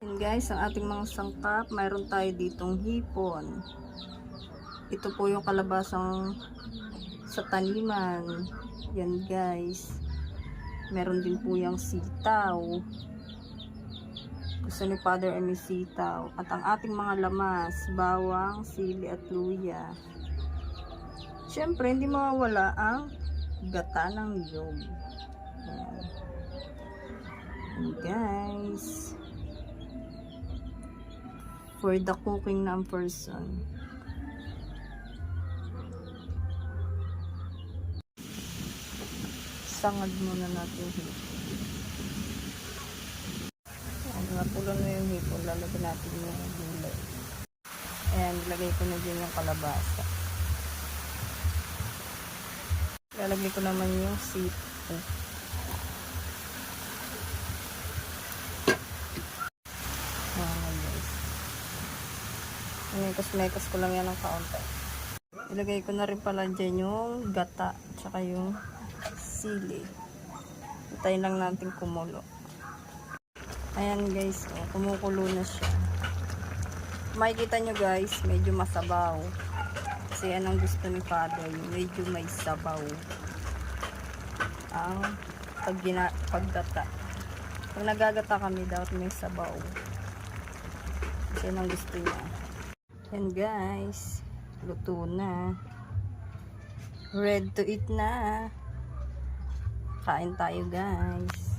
Yan guys, ang ating mga sangkap, mayroon tayo ditong hipon. Ito po yung kalabasang sa taniman. Yan guys. Meron din po yung sitaw. Gusto ni Father ay may sitaw. At ang ating mga lamas, bawang, sili at luya. Siyempre, hindi mawawala ang gata ng niyog. Yan. Yan guys. For the cooking ng person. Sangad muna natin hipon. Napulan na yung hipon, lalagyan natin yung gulay. Ayan, ilagay ko na din yung kalabasa. Lalagay ko naman yung sitaw. Guys. Mekos ko lang yan ng kaunti. Ilagay ko na rin pala dyan yung gata, tsaka yung sili. Hintayin lang natin kumulo. Ayan guys, oh, kumukulo na siya. Makikita nyo guys, medyo masabaw. Kasi yan ang gusto ni Father, medyo may sabaw. Ang paggata. Pag nagagata kami, dapat may sabaw. Kasi yan ang gusto niya. Ayan guys, luto na. Ready to eat na. Kain tayo guys.